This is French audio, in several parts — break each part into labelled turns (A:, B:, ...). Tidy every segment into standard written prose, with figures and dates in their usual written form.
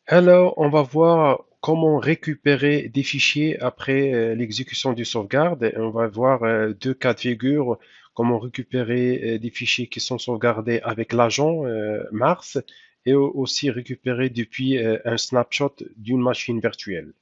A: Alors, on va voir comment récupérer des fichiers après l'exécution du sauvegarde. Et on va voir deux cas de figure, comment récupérer des fichiers qui sont sauvegardés avec l'agent Mars et aussi récupérer depuis un snapshot d'une machine virtuelle.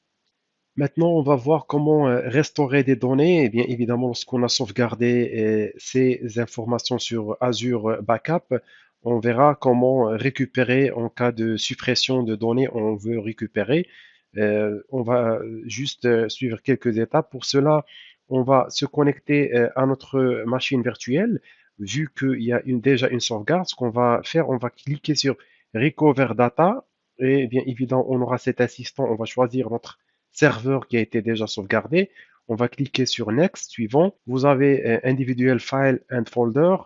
A: Maintenant, on va voir comment restaurer des données. Et bien évidemment, lorsqu'on a sauvegardé ces informations sur Azure Backup, on verra comment récupérer en cas de suppression de données on veut récupérer. On va juste suivre quelques étapes. Pour cela, on va se connecter à notre machine virtuelle. Vu qu'il y a déjà une sauvegarde, ce qu'on va faire, on va cliquer sur Recover Data. Et bien évidemment, on aura cet assistant. On va choisir notre serveur qui a été déjà sauvegardé. On va cliquer sur Next, suivant. Vous avez Individual File and Folder.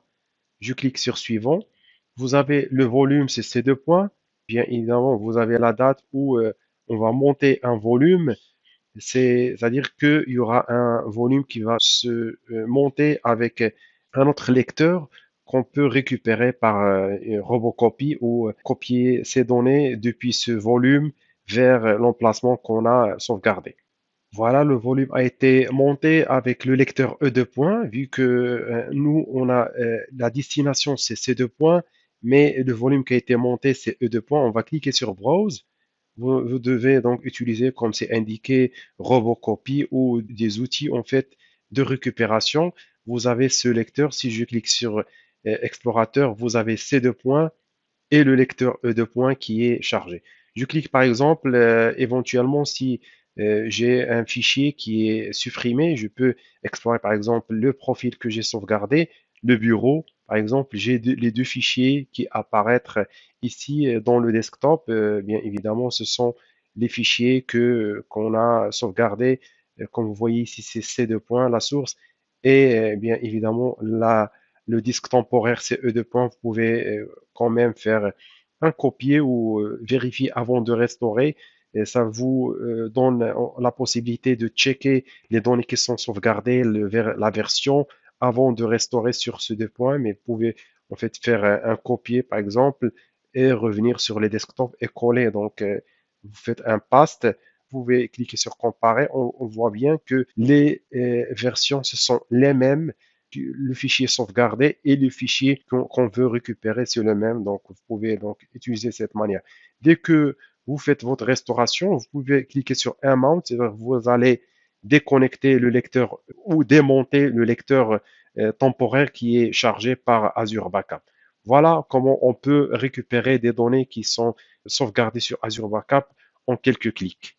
A: Je clique sur Suivant. Vous avez le volume, c'est ces deux points. Bien évidemment, vous avez la date où on va monter un volume. C'est-à-dire qu'il y aura un volume qui va se monter avec un autre lecteur qu'on peut récupérer par Robocopy ou copier ces données depuis ce volume vers l'emplacement qu'on a sauvegardé. Voilà, le volume a été monté avec le lecteur E2 points, vu que nous, on a la destination, c'est C2 points, mais le volume qui a été monté, c'est E2 points. On va cliquer sur Browse. Vous devez donc utiliser, comme c'est indiqué, Robocopy ou des outils en fait de récupération. Vous avez ce lecteur. Si je clique sur Explorateur, vous avez C2 points et le lecteur E2 points qui est chargé. Je clique par exemple, éventuellement si j'ai un fichier qui est supprimé, je peux explorer par exemple le profil que j'ai sauvegardé, le bureau, par exemple, j'ai les deux fichiers qui apparaître ici dans le desktop. Bien évidemment, ce sont les fichiers qu'on a sauvegardés. Comme vous voyez ici, c'est C2 points, la source, et bien évidemment le disque temporaire, c'est E2 points. Vous pouvez quand même faire un copier ou vérifier avant de restaurer. Et ça vous donne la possibilité de checker les données qui sont sauvegardées, la version avant de restaurer sur ce deux points, mais vous pouvez en fait faire un copier par exemple et revenir sur les desktops et coller. Donc vous faites un paste, vous pouvez cliquer sur comparer, on voit bien que les versions ce sont les mêmes, le fichier sauvegardé et le fichier qu'on veut récupérer, c'est le même. Donc, vous pouvez donc utiliser cette manière. Dès que vous faites votre restauration, vous pouvez cliquer sur un mount, c'est-à-dire vous allez déconnecter le lecteur ou démonter le lecteur temporaire qui est chargé par Azure Backup. Voilà comment on peut récupérer des données qui sont sauvegardées sur Azure Backup en quelques clics.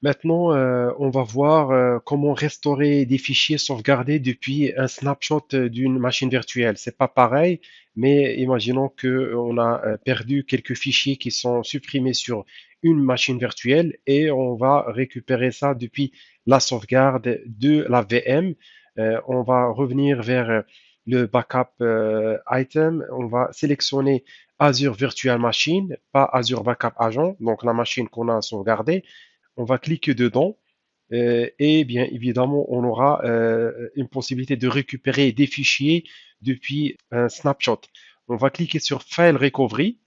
A: Maintenant, on va voir comment restaurer des fichiers sauvegardés depuis un snapshot d'une machine virtuelle. C'est pas pareil, mais imaginons que on a perdu quelques fichiers qui sont supprimés sur une machine virtuelle et on va récupérer ça depuis la sauvegarde de la VM. On va revenir vers le backup item. On va sélectionner Azure Virtual Machine, pas Azure Backup Agent, donc la machine qu'on a sauvegardée. On va cliquer dedans et bien évidemment, on aura une possibilité de récupérer des fichiers depuis un snapshot. On va cliquer sur File Recovery.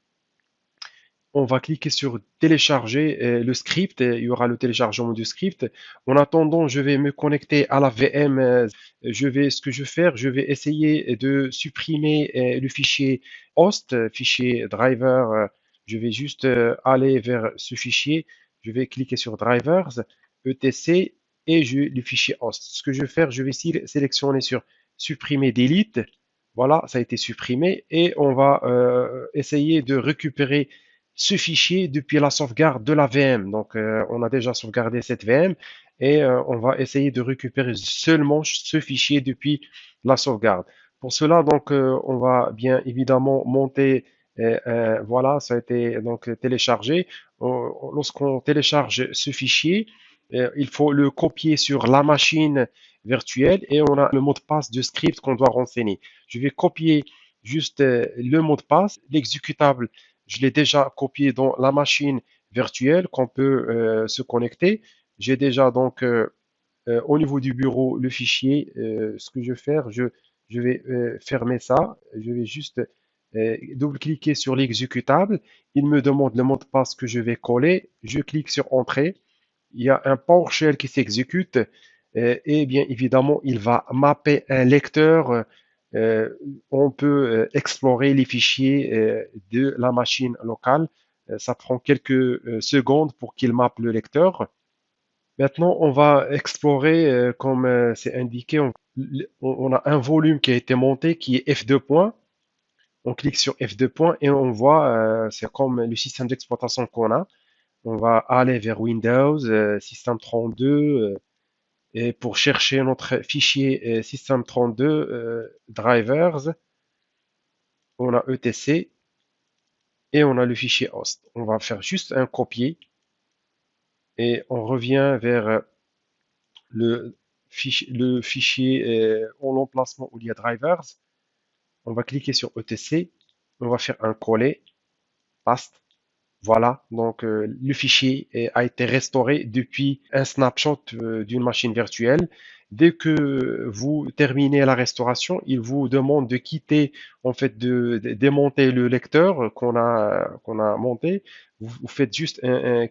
A: On va cliquer sur télécharger le script. Il y aura le téléchargement du script. En attendant, je vais me connecter à la VM. Ce que je vais faire, je vais essayer de supprimer le fichier host, fichier driver. Je vais juste aller vers ce fichier. Je vais cliquer sur drivers, etc. et le fichier host. Ce que je vais faire, je vais sélectionner sur supprimer delete. Voilà, ça a été supprimé et on va essayer de récupérer ce fichier depuis la sauvegarde de la VM. Donc, on a déjà sauvegardé cette VM et on va essayer de récupérer seulement ce fichier depuis la sauvegarde. Pour cela, donc, on va bien évidemment monter. Voilà, ça a été donc téléchargé. Lorsqu'on télécharge ce fichier, il faut le copier sur la machine virtuelle et on a le mot de passe de script qu'on doit renseigner. Je vais copier juste le mot de passe, l'exécutable je l'ai déjà copié dans la machine virtuelle qu'on peut se connecter. J'ai déjà donc au niveau du bureau le fichier. Ce que je vais faire, je vais fermer ça. Je vais juste double-cliquer sur l'exécutable. Il me demande le mot de passe que je vais coller. Je clique sur Entrée. Il y a un PowerShell qui s'exécute et bien évidemment, il va mapper un lecteur. Euh, on peut explorer les fichiers de la machine locale. Ça prend quelques secondes pour qu'il mappe le lecteur. Maintenant, on va explorer, comme c'est indiqué, on a un volume qui a été monté qui est F2 points. On clique sur F2 points et on voit, c'est comme le système d'exploitation qu'on a. On va aller vers Windows, System 32, et pour chercher notre fichier System 32 drivers, on a etc et on a le fichier host. On va faire juste un copier et on revient vers le fichier en l'emplacement où il y a drivers. On va cliquer sur etc. On va faire un coller, paste. Voilà, donc le fichier a été restauré depuis un snapshot d'une machine virtuelle. Dès que vous terminez la restauration, il vous demande de quitter, en fait, de démonter le lecteur qu'on a monté. Vous faites juste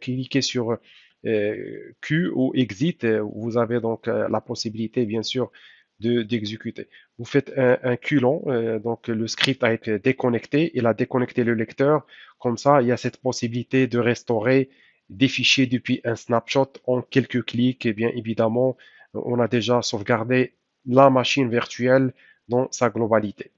A: cliquer sur Q ou Exit. Vous avez donc la possibilité, bien sûr, d'exécuter. Vous faites un Q long, donc le script a été déconnecté. Il a déconnecté le lecteur. Comme ça, il y a cette possibilité de restaurer des fichiers depuis un snapshot en quelques clics. Et bien évidemment, on a déjà sauvegardé la machine virtuelle dans sa globalité.